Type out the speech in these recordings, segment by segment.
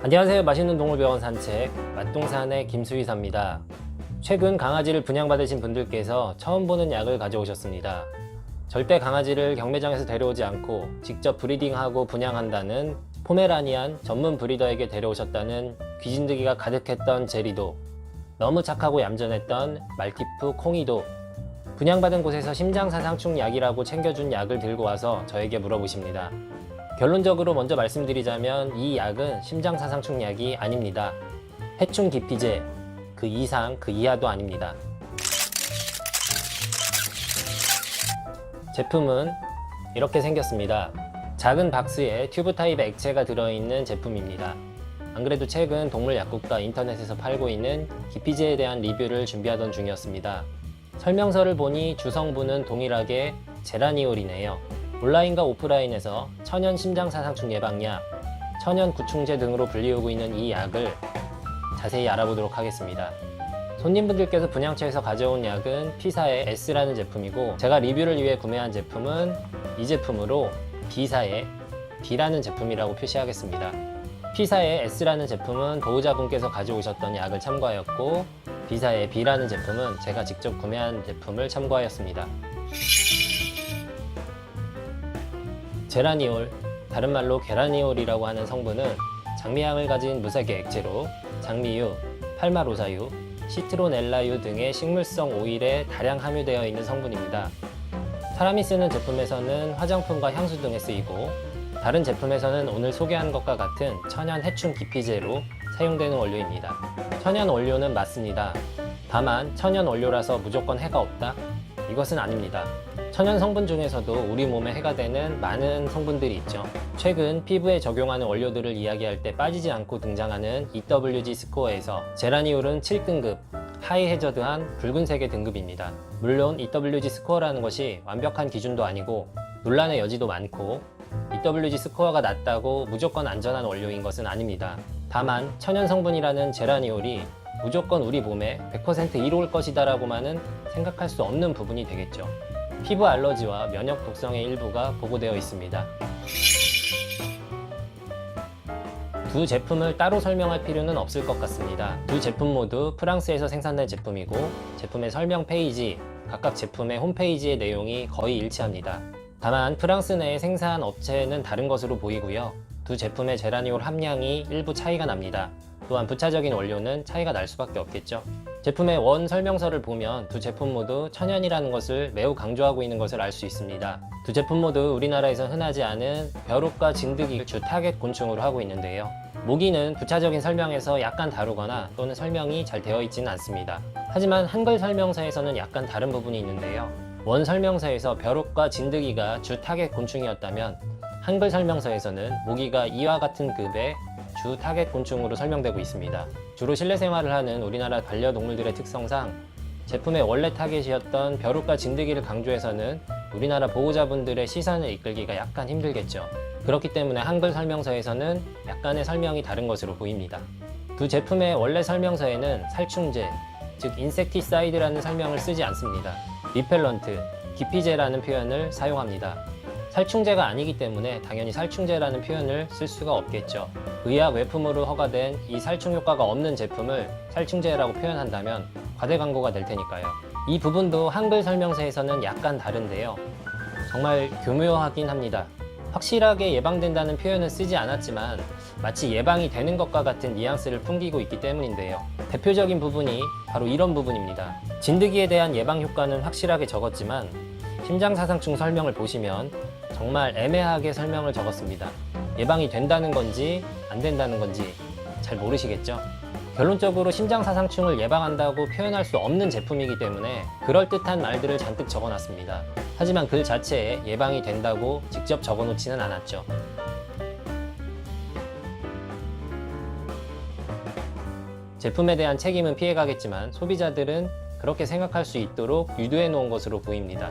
안녕하세요. 맛있는 동물병원 산책 맛동산의 김수희사입니다. 최근 강아지를 분양받으신 분들께서 처음 보는 약을 가져오셨습니다. 절대 강아지를 경매장에서 데려오지 않고 직접 브리딩하고 분양한다는 포메라니안 전문 브리더에게 데려오셨다는 귀진드기가 가득했던 제리도, 너무 착하고 얌전했던 말티푸 콩이도 분양받은 곳에서 심장사상충 약이라고 챙겨준 약을 들고 와서 저에게 물어보십니다. 결론적으로 먼저 말씀드리자면 이 약은 심장사상충 약이 아닙니다. 해충 기피제, 그 이상 그 이하도 아닙니다. 제품은 이렇게 생겼습니다. 작은 박스에 튜브 타입의 액체가 들어있는 제품입니다. 안 그래도 최근 동물약국과 인터넷에서 팔고 있는 기피제에 대한 리뷰를 준비하던 중이었습니다. 설명서를 보니 주성분은 동일하게 제라니올이네요. 온라인과 오프라인에서 천연 심장사상충 예방약, 천연 구충제 등으로 불리우고 있는 이 약을 자세히 알아보도록 하겠습니다. 손님분들께서 분양처에서 가져온 약은 P사의 S라는 제품이고, 제가 리뷰를 위해 구매한 제품은 이 제품으로 B사의 B라는 제품이라고 표시하겠습니다. P사의 S라는 제품은 보호자분께서 가져오셨던 약을 참고하였고, B사의 B라는 제품은 제가 직접 구매한 제품을 참고하였습니다. 제라니올, 다른 말로 게라니올이라고 하는 성분은 장미향을 가진 무색의 액체로 장미유, 팔마로사유, 시트로넬라유 등의 식물성 오일에 다량 함유되어 있는 성분입니다. 사람이 쓰는 제품에서는 화장품과 향수 등에 쓰이고, 다른 제품에서는 오늘 소개한 것과 같은 천연 해충 기피제로 사용되는 원료입니다. 천연 원료는 맞습니다. 다만 천연 원료라서 무조건 해가 없다? 이것은 아닙니다. 천연 성분 중에서도 우리 몸에 해가 되는 많은 성분들이 있죠. 최근 피부에 적용하는 원료들을 이야기할 때 빠지지 않고 등장하는 EWG 스코어에서 제라니올은 7등급, 하이 해저드한 붉은색의 등급입니다. 물론 EWG 스코어라는 것이 완벽한 기준도 아니고 논란의 여지도 많고, EWG 스코어가 낮다고 무조건 안전한 원료인 것은 아닙니다. 다만 천연 성분이라는 제라니올이 무조건 우리 몸에 100% 이로울 것이다 라고만은 생각할 수 없는 부분이 되겠죠. 피부 알러지와 면역 독성의 일부가 보고되어 있습니다. 두 제품을 따로 설명할 필요는 없을 것 같습니다. 두 제품 모두 프랑스에서 생산된 제품이고, 제품의 설명 페이지, 각각 제품의 홈페이지의 내용이 거의 일치합니다. 다만 프랑스 내의 생산 업체는 다른 것으로 보이고요. 두 제품의 제라니올 함량이 일부 차이가 납니다. 또한 부차적인 원료는 차이가 날 수밖에 없겠죠. 제품의 원 설명서를 보면 두 제품 모두 천연이라는 것을 매우 강조하고 있는 것을 알 수 있습니다. 두 제품 모두 우리나라에서 흔하지 않은 벼룩과 진드기를 주 타겟 곤충으로 하고 있는데요. 모기는 부차적인 설명에서 약간 다루거나 또는 설명이 잘 되어 있지는 않습니다. 하지만 한글 설명서에서는 약간 다른 부분이 있는데요. 원 설명서에서 벼룩과 진드기가 주 타겟 곤충이었다면, 한글 설명서에서는 모기가 이와 같은 급의 주 타겟 곤충으로 설명되고 있습니다. 주로 실내 생활을 하는 우리나라 반려동물들의 특성상 제품의 원래 타겟이었던 벼룩과 진드기를 강조해서는 우리나라 보호자분들의 시선을 이끌기가 약간 힘들겠죠. 그렇기 때문에 한글 설명서에서는 약간의 설명이 다른 것으로 보입니다. 두 제품의 원래 설명서에는 살충제, 즉 인섹티사이드라는 설명을 쓰지 않습니다. 리펠런트, 기피제라는 표현을 사용합니다. 살충제가 아니기 때문에 당연히 살충제라는 표현을 쓸 수가 없겠죠. 의약 외품으로 허가된 이 살충 효과가 없는 제품을 살충제라고 표현한다면 과대 광고가 될 테니까요. 이 부분도 한글 설명서에서는 약간 다른데요. 정말 교묘하긴 합니다. 확실하게 예방된다는 표현은 쓰지 않았지만 마치 예방이 되는 것과 같은 뉘앙스를 풍기고 있기 때문인데요. 대표적인 부분이 바로 이런 부분입니다. 진드기에 대한 예방 효과는 확실하게 적었지만 심장사상충 설명을 보시면 정말 애매하게 설명을 적었습니다. 예방이 된다는 건지 안 된다는 건지 잘 모르시겠죠? 결론적으로 심장사상충을 예방한다고 표현할 수 없는 제품이기 때문에 그럴듯한 말들을 잔뜩 적어놨습니다. 하지만 글 자체에 예방이 된다고 직접 적어놓지는 않았죠. 제품에 대한 책임은 피해가겠지만 소비자들은 그렇게 생각할 수 있도록 유도해 놓은 것으로 보입니다.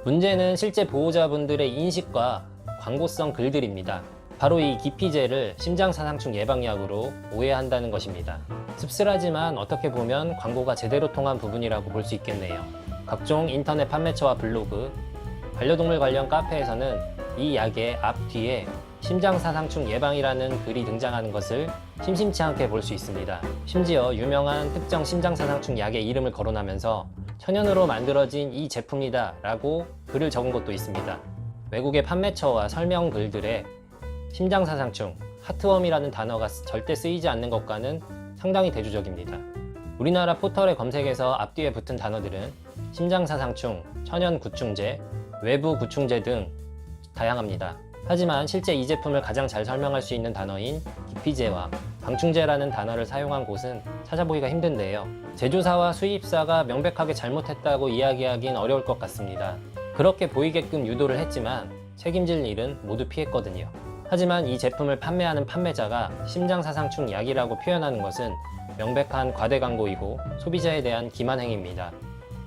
문제는 실제 보호자분들의 인식과 광고성 글들입니다. 바로 이 기피제를 심장사상충 예방약으로 오해한다는 것입니다. 씁쓸하지만 어떻게 보면 광고가 제대로 통한 부분이라고 볼 수 있겠네요. 각종 인터넷 판매처와 블로그, 반려동물 관련 카페에서는 이 약의 앞뒤에 심장사상충 예방이라는 글이 등장하는 것을 심심치 않게 볼 수 있습니다. 심지어 유명한 특정 심장사상충 약의 이름을 거론하면서 천연으로 만들어진 이 제품이다 라고 글을 적은 것도 있습니다. 외국의 판매처와 설명 글들에 심장사상충, 하트웜이라는 단어가 절대 쓰이지 않는 것과는 상당히 대조적입니다. 우리나라 포털의 검색에서 앞뒤에 붙은 단어들은 심장사상충, 천연구충제, 외부구충제 등 다양합니다. 하지만 실제 이 제품을 가장 잘 설명할 수 있는 단어인 기피제와 방충제라는 단어를 사용한 곳은 찾아보기가 힘든데요. 제조사와 수입사가 명백하게 잘못했다고 이야기하긴 어려울 것 같습니다. 그렇게 보이게끔 유도를 했지만 책임질 일은 모두 피했거든요. 하지만 이 제품을 판매하는 판매자가 심장사상충 약이라고 표현하는 것은 명백한 과대 광고이고 소비자에 대한 기만 행위입니다.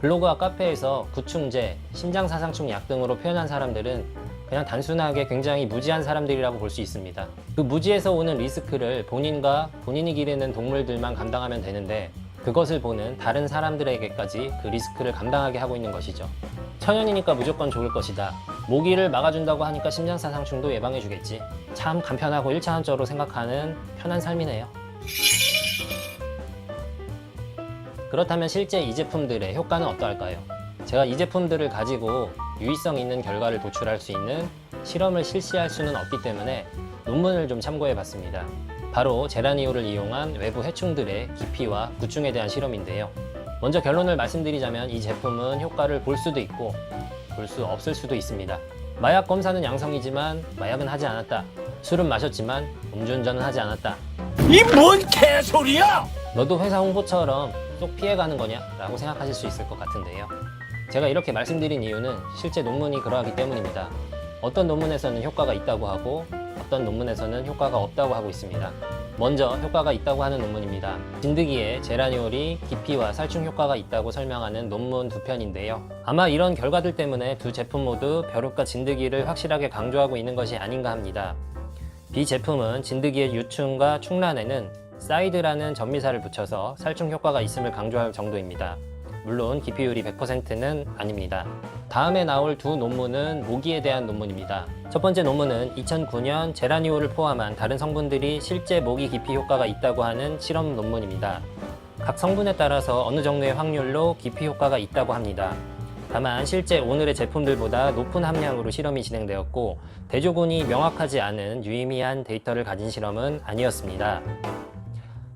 블로그와 카페에서 구충제, 심장사상충 약 등으로 표현한 사람들은 그냥 단순하게 굉장히 무지한 사람들이라고 볼 수 있습니다. 그 무지에서 오는 리스크를 본인과 본인이 기르는 동물들만 감당하면 되는데 그것을 보는 다른 사람들에게까지 그 리스크를 감당하게 하고 있는 것이죠. 천연이니까 무조건 좋을 것이다. 모기를 막아준다고 하니까 심장사상충도 예방해주겠지. 참 간편하고 1차원적으로 생각하는 편한 삶이네요. 그렇다면 실제 이 제품들의 효과는 어떠할까요? 제가 이 제품들을 가지고 유의성 있는 결과를 도출할 수 있는 실험을 실시할 수는 없기 때문에 논문을 좀 참고해 봤습니다. 바로 제라니올을 이용한 외부 해충들의 기피와 구충에 대한 실험인데요. 먼저 결론을 말씀드리자면 이 제품은 효과를 볼 수도 있고 볼 수 없을 수도 있습니다. 마약 검사는 양성이지만 마약은 하지 않았다. 술은 마셨지만 음주운전은 하지 않았다. 이 뭔 개소리야! 너도 회사 홍보처럼 쏙 피해가는 거냐? 라고 생각하실 수 있을 것 같은데요. 제가 이렇게 말씀드린 이유는 실제 논문이 그러하기 때문입니다. 어떤 논문에서는 효과가 있다고 하고 어떤 논문에서는 효과가 없다고 하고 있습니다. 먼저 효과가 있다고 하는 논문입니다. 진드기에 제라니올이 기피와 살충 효과가 있다고 설명하는 논문 2편인데요. 아마 이런 결과들 때문에 두 제품 모두 벼룩과 진드기를 확실하게 강조하고 있는 것이 아닌가 합니다. B 제품은 진드기의 유충과 충란에는 사이드라는 전미사를 붙여서 살충 효과가 있음을 강조할 정도입니다. 물론 기피율이 100%는 아닙니다. 다음에 나올 두 논문은 모기에 대한 논문입니다. 첫 번째 논문은 2009년 제라니올을 포함한 다른 성분들이 실제 모기 기피 효과가 있다고 하는 실험 논문입니다. 각 성분에 따라서 어느 정도의 확률로 기피 효과가 있다고 합니다. 다만 실제 오늘의 제품들보다 높은 함량으로 실험이 진행되었고 대조군이 명확하지 않은 유의미한 데이터를 가진 실험은 아니었습니다.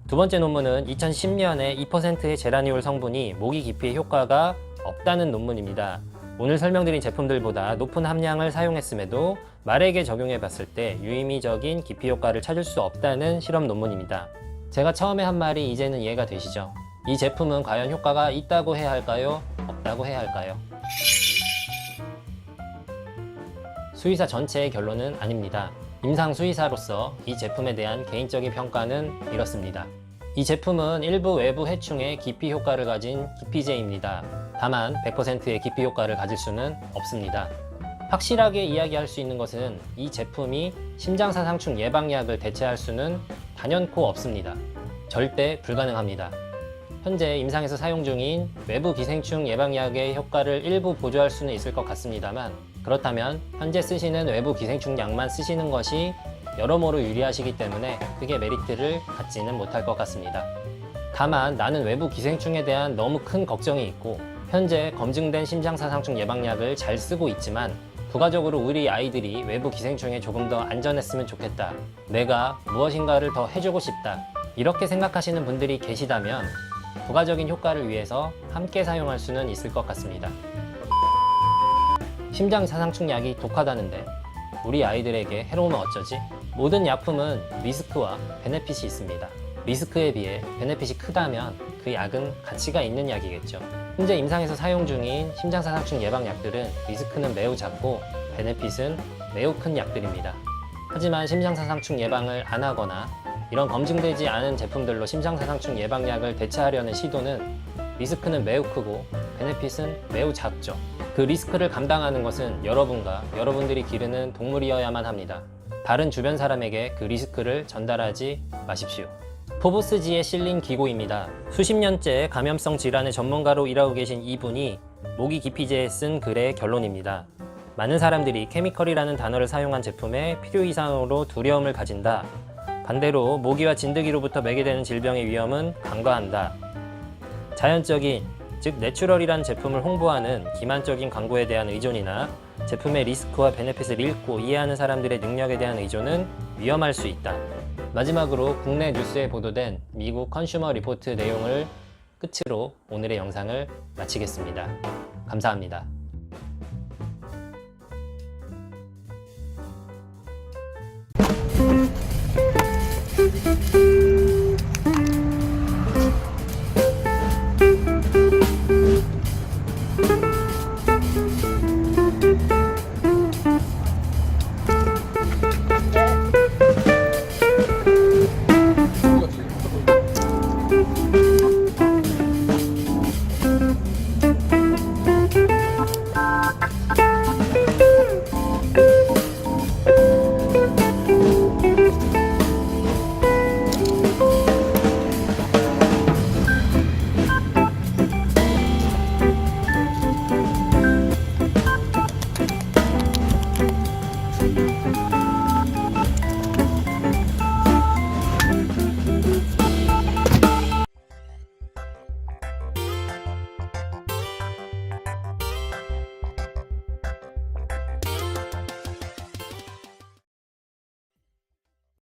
두 번째 논문은 2010년에 2%의 제라니올 성분이 모기 기피에 효과가 없다는 논문입니다. 오늘 설명드린 제품들보다 높은 함량을 사용했음에도 말에게 적용해 봤을 때 유의미적인 기피 효과를 찾을 수 없다는 실험 논문입니다. 제가 처음에 한 말이 이제는 이해가 되시죠? 이 제품은 과연 효과가 있다고 해야 할까요? 없다고 해야 할까요? 수의사 전체의 결론은 아닙니다. 임상 수의사로서 이 제품에 대한 개인적인 평가는 이렇습니다. 이 제품은 일부 외부 해충의 기피 효과를 가진 기피제입니다. 다만 100%의 기피 효과를 가질 수는 없습니다. 확실하게 이야기할 수 있는 것은 이 제품이 심장사상충 예방약을 대체할 수는 단연코 없습니다. 절대 불가능합니다. 현재 임상에서 사용 중인 외부 기생충 예방약의 효과를 일부 보조할 수는 있을 것 같습니다만 그렇다면 현재 쓰시는 외부 기생충 약만 쓰시는 것이 여러모로 유리하시기 때문에 크게 메리트를 갖지는 못할 것 같습니다. 다만 나는 외부 기생충에 대한 너무 큰 걱정이 있고 현재 검증된 심장사상충 예방약을 잘 쓰고 있지만 부가적으로 우리 아이들이 외부 기생충에 조금 더 안전했으면 좋겠다. 내가 무엇인가를 더 해주고 싶다. 이렇게 생각하시는 분들이 계시다면 부가적인 효과를 위해서 함께 사용할 수는 있을 것 같습니다. 심장사상충 약이 독하다는데 우리 아이들에게 해로우면 어쩌지? 모든 약품은 리스크와 베네핏이 있습니다. 리스크에 비해 베네핏이 크다면 그 약은 가치가 있는 약이겠죠. 현재 임상에서 사용 중인 심장사상충 예방약들은 리스크는 매우 작고 베네핏은 매우 큰 약들입니다. 하지만 심장사상충 예방을 안 하거나 이런 검증되지 않은 제품들로 심장사상충 예방약을 대체하려는 시도는 리스크는 매우 크고 베네핏은 매우 작죠. 그 리스크를 감당하는 것은 여러분과 여러분들이 기르는 동물이어야만 합니다. 다른 주변 사람에게 그 리스크를 전달하지 마십시오. 포브스지에 실린 기고입니다. 수십 년째 감염성 질환의 전문가로 일하고 계신 이분이 모기 기피제에 쓴 글의 결론입니다. 많은 사람들이 케미컬이라는 단어를 사용한 제품에 필요 이상으로 두려움을 가진다. 반대로 모기와 진드기로부터 매개되는 질병의 위험은 간과한다. 자연적인, 즉 내추럴이란 제품을 홍보하는 기만적인 광고에 대한 의존이나 제품의 리스크와 베네핏을 읽고 이해하는 사람들의 능력에 대한 의존은 위험할 수 있다. 마지막으로 국내 뉴스에 보도된 미국 컨슈머 리포트 내용을 끝으로 오늘의 영상을 마치겠습니다. 감사합니다. Thank you.